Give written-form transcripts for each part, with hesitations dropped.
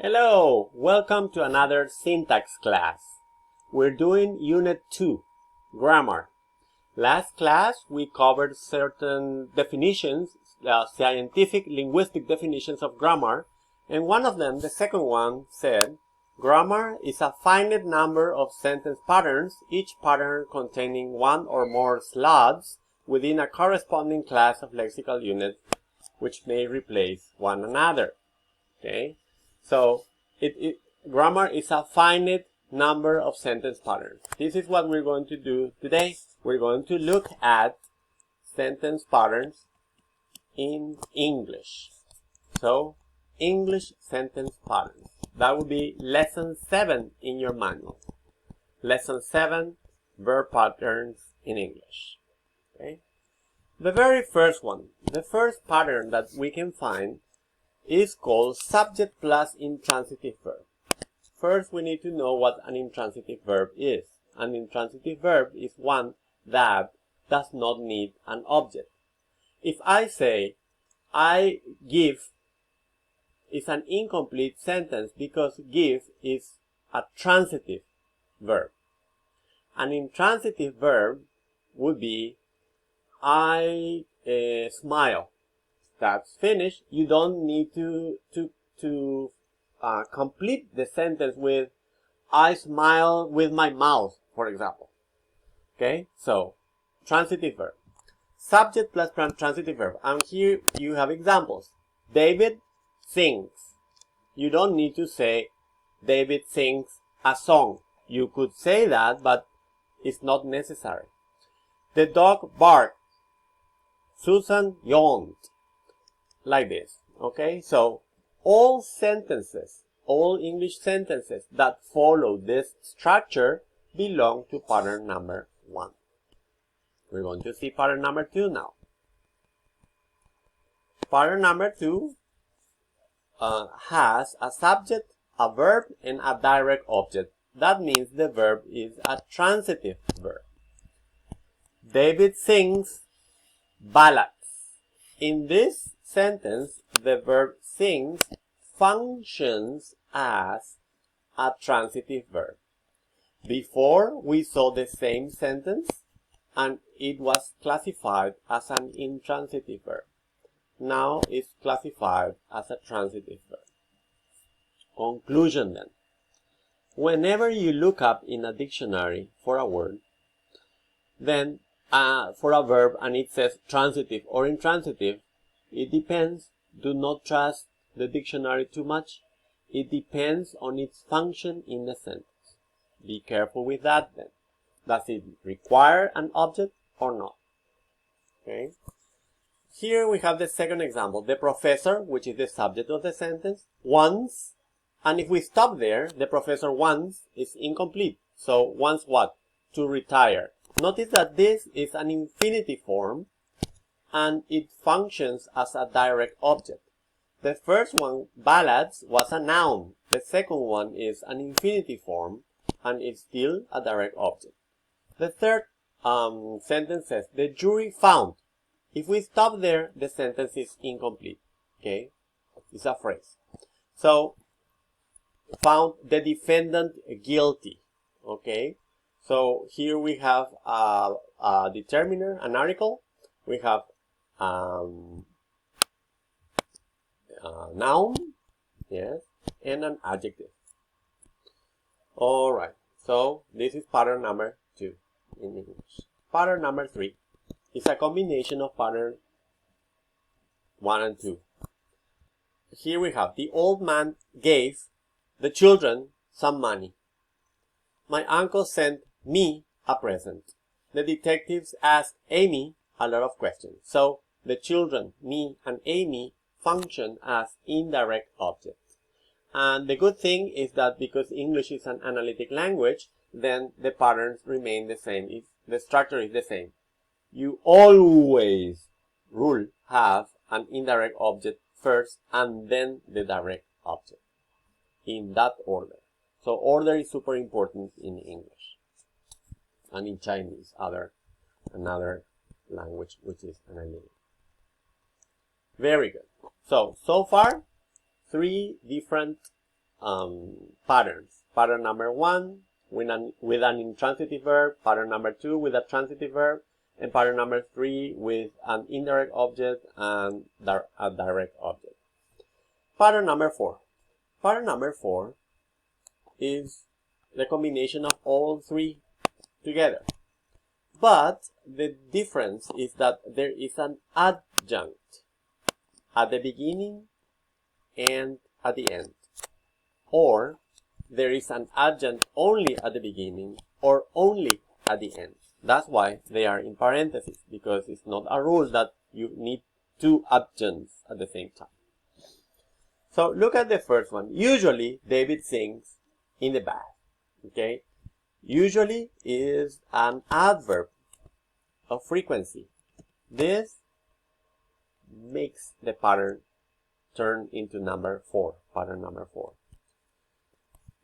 Hello, welcome to another syntax class. We're doing Unit 2, Grammar. Last class we covered certain definitions, scientific linguistic definitions of grammar, and one of them, the second one, said, grammar is a finite number of sentence patterns, each pattern containing one or more slabs within a corresponding class of lexical units which may replace one another. Okay? So, grammar is a finite number of sentence patterns. This is what we're going to do today. We're going to look at sentence patterns in English. So, English sentence patterns. That would be lesson 7 in your manual. Lesson 7, verb patterns in English. Okay? The very first one, the first pattern that we can find is called subject plus intransitive verb. First, we need to know what an intransitive verb is. An intransitive verb is one that does not need an object. If I say, I give, is an incomplete sentence because give is a transitive verb. An intransitive verb would be, I smile. That's finished. You don't need to complete the sentence with I smile with my mouth, for example. Okay, so transitive verb, subject plus transitive verb. And here you have examples. David sings. You don't need to say David sings a song. You could say that, but it's not necessary. The dog barked. Susan yawned. Like this. Okay, so all sentences, all English sentences that follow this structure belong to pattern number 1. We're going to see pattern number 2 now. Pattern number 2 has a subject, a verb, and a direct object. That means the verb is a transitive verb. David sings ballads. In this sentence, the verb sings functions as a transitive verb. Before, we saw the same sentence and it was classified as an intransitive verb. Now it's classified as a transitive verb. Conclusion then. Whenever you look up in a dictionary for a word, then for a verb and it says transitive or intransitive, it depends. Do not trust the dictionary too much. It depends on its function in the sentence. Be careful with that then. Does it require an object or not? Okay. Here we have the second example. The professor, which is the subject of the sentence, wants, and if we stop there, the professor wants is incomplete. So wants what? To retire. Notice that this is an infinitive form and it functions as a direct object. The first one, ballads, was a noun. The second one is an infinitive form and it's still a direct object. The third sentence says, the jury found. If we stop there, the sentence is incomplete. Okay? It's a phrase. So, found the defendant guilty. Okay? So here we have a determiner, an article. We have a noun, yes, and an adjective. All right. So this is pattern number 2 in English. Pattern number 3 is a combination of pattern 1 and 2. Here we have the old man gave the children some money. My uncle sent me a present. The detectives asked Amy a lot of questions. So the children, me and Amy, function as indirect objects. And the good thing is that because English is an analytic language, then the patterns remain the same. The structure is the same. You always have an indirect object first and then the direct object. In that order. So order is super important in English. And in Chinese, another language which is analytic. Very good. So far, 3 different patterns. Pattern number 1 with an intransitive verb, pattern number 2 with a transitive verb, and pattern number 3 with an indirect object and a direct object. Pattern number 4. Pattern number 4 is the combination of all three together. But the difference is that there is an adjunct at the beginning and at the end. Or there is an adjunct only at the beginning or only at the end. That's why they are in parentheses, because it's not a rule that you need two adjuncts at the same time. So look at the first one. Usually David sings in the bath. Okay? Usually is an adverb of frequency. This makes the pattern turn into number 4, pattern number 4.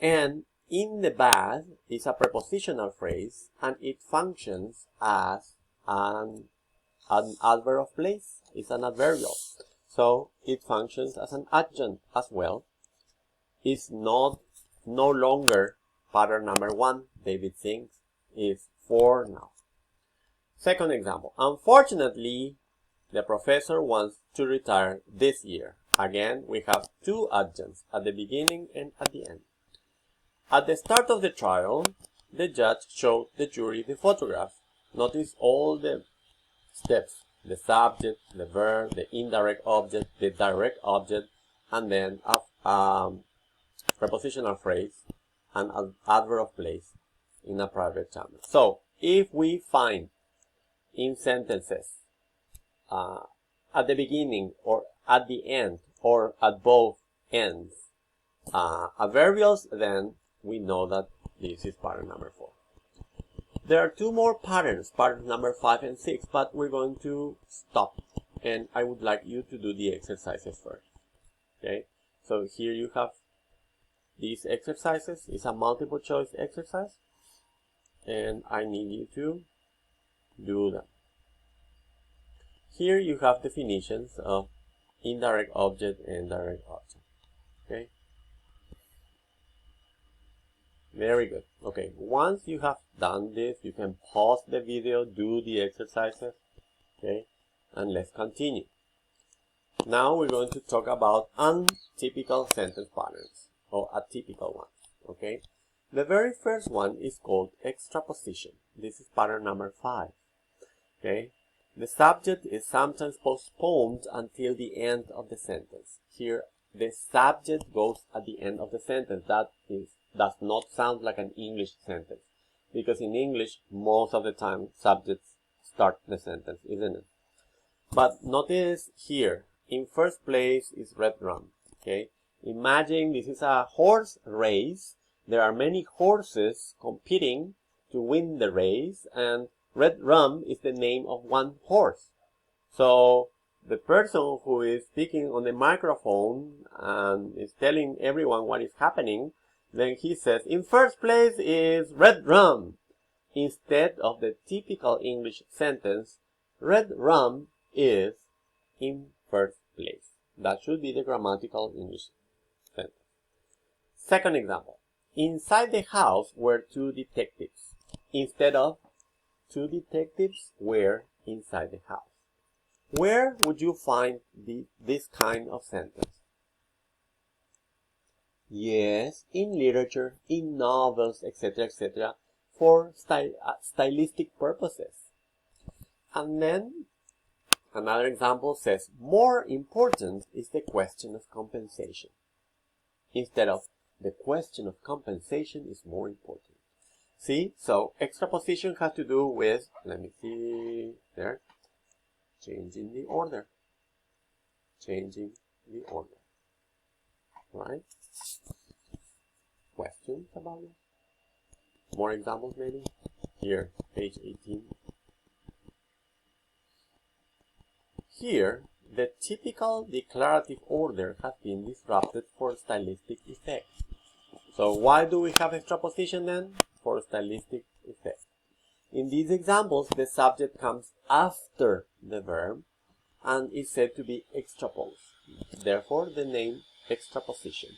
And in the bath is a prepositional phrase, and it functions as an adverb of place. It's an adverbial. So it functions as an adjunct as well. It's no longer pattern number 1, David sings, is 4 now. Second example. Unfortunately, the professor wants to retire this year. Again, we have two adjuncts at the beginning and at the end. At the start of the trial, the judge showed the jury the photograph. Notice all the steps: the subject, the verb, the indirect object, the direct object, and then a prepositional phrase and an adverb of place in a private channel. So, if we find in sentences at the beginning or at the end or at both ends adverbials, then we know that this is pattern number 4. There are two more patterns, pattern number 5 and 6, but we're going to stop, and I would like you to do the exercises first. Okay, so here you have these exercises. It's a multiple choice exercise, and I need you to do them. Here you have definitions of indirect object and direct object. Okay, very good. Okay, once you have done this, you can pause the video, do the exercises, okay, and let's continue. Now we're going to talk about untypical sentence patterns, or atypical ones, okay? The very first one is called extraposition. This is pattern number 5, okay? The subject is sometimes postponed until the end of the sentence. Here, the subject goes at the end of the sentence. That does not sound like an English sentence, because in English, most of the time, subjects start the sentence, isn't it? But notice here, in first place is Red Rum, okay? Imagine this is a horse race. There are many horses competing to win the race, and Red Rum is the name of one horse. So the person who is speaking on the microphone and is telling everyone what is happening, then he says, in first place is Red Rum. Instead of the typical English sentence, Red Rum is in first place. That should be the grammatical English sentence. Second example. Inside the house were two detectives. Instead of two detectives were inside the house. Where would you find this kind of sentence? Yes, in literature, in novels, etc., etc., for stylistic purposes. And then another example says, more important is the question of compensation. Instead of the question of compensation is more important. See? So extraposition has to do with, let me see there, changing the order. Changing the order. Right? Questions about it? More examples maybe? Here, page 18. Here, the typical declarative order has been disrupted for stylistic effect. So why do we have extraposition then? For stylistic effect. In these examples, the subject comes after the verb and is said to be extraposed. Therefore, the name extraposition.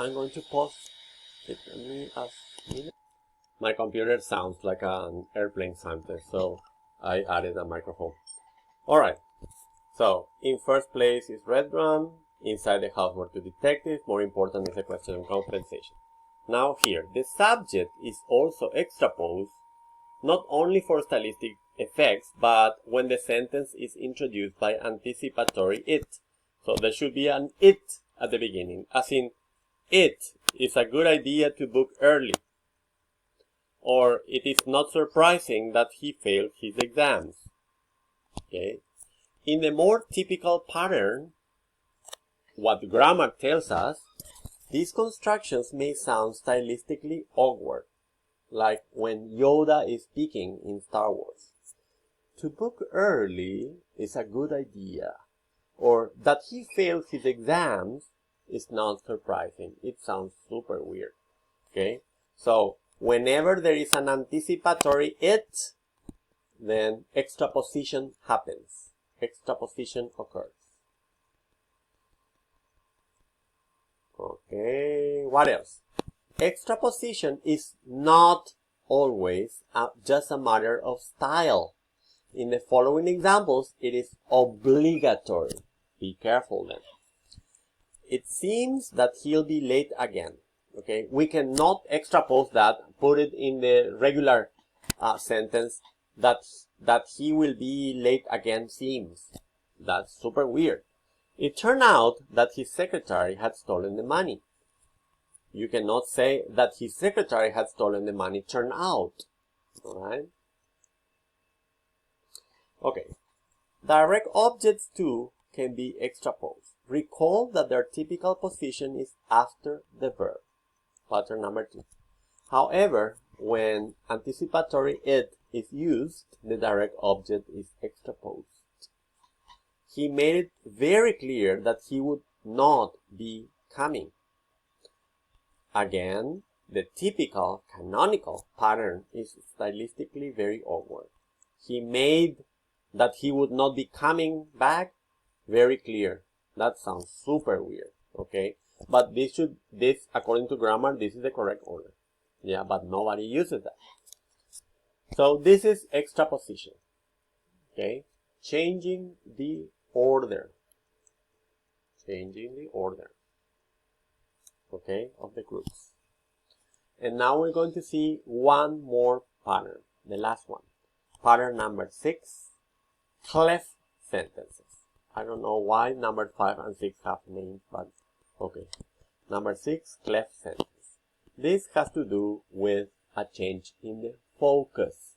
I'm going to pause it a minute. My computer sounds like an airplane sometimes, so I added a microphone. Alright, so in first place is Red Drum. Inside the house were two detectives. More important is the question of compensation. Now here, the subject is also extraposed, not only for stylistic effects, but when the sentence is introduced by anticipatory it. So there should be an it at the beginning, as in, it is a good idea to book early. Or it is not surprising that he failed his exams. Okay. In the more typical pattern, what grammar tells us, these constructions may sound stylistically awkward, like when Yoda is speaking in Star Wars. To book early is a good idea, or that he failed his exams is not surprising. It sounds super weird. Okay, so whenever there is an anticipatory it, then extraposition happens. Extraposition occurs. Okay, what else? Extraposition is not always just a matter of style. In the following examples, it is obligatory. Be careful then. It seems that he'll be late again. Okay, we cannot extrapose that, put it in the regular sentence that he will be late again seems. That's super weird. It turned out that his secretary had stolen the money. You cannot say that his secretary had stolen the money turned out. Alright? Okay. Direct objects too can be extraposed. Recall that their typical position is after the verb. Pattern number 2. However, when anticipatory it is used, the direct object is extraposed. He made it very clear that he would not be coming. Again, the typical canonical pattern is stylistically very awkward. He made that he would not be coming back very clear. That sounds super weird, okay? But this, according to grammar, this is the correct order. Yeah, but nobody uses that. So this is extraposition, okay? Changing the order. Changing the order, okay, of the groups. And now we're going to see one more pattern, the last one. Pattern number 6, cleft sentences. I don't know why number 5 and 6 have names, but okay. Number 6, cleft sentence. This has to do with a change in the focus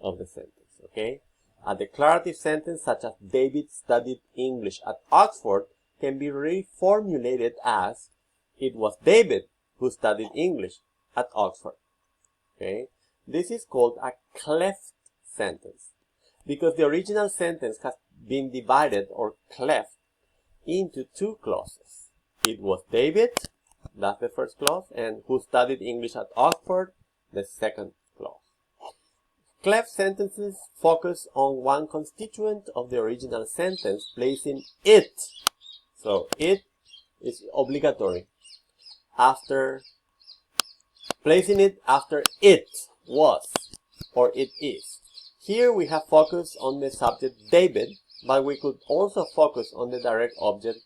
of the sentence, okay? A declarative sentence such as David studied English at Oxford can be reformulated as it was David who studied English at Oxford, okay? This is called a cleft sentence because the original sentence has been divided or cleft into two clauses. It was David, that's the first clause, and who studied English at Oxford, the second clause. Cleft sentences focus on one constituent of the original sentence, placing it. So it is obligatory. Placing it after it was or it is. Here we have focused on the subject David, but we could also focus on the direct object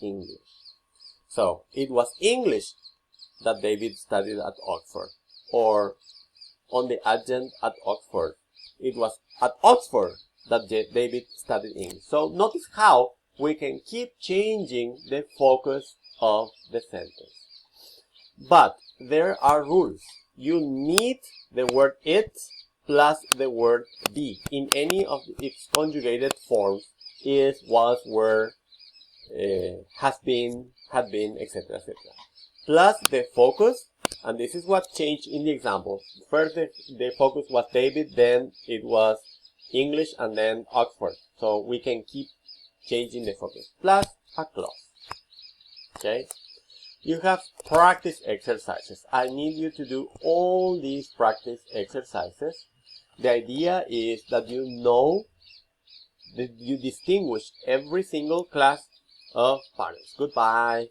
English. So it was English that David studied at Oxford, or on the adjunct at Oxford. It was at Oxford that David studied English. So notice how we can keep changing the focus of the sentence. But there are rules. You need the word it plus the word be in any of its conjugated forms: is, was, were, has been, had been, etc., etc. Plus the focus, and this is what changed in the example. First the focus was David, then it was English, and then Oxford. So we can keep changing the focus. Plus a clause. Okay? You have practice exercises. I need you to do all these practice exercises. The idea is that you know that you distinguish every single class of patterns. Goodbye.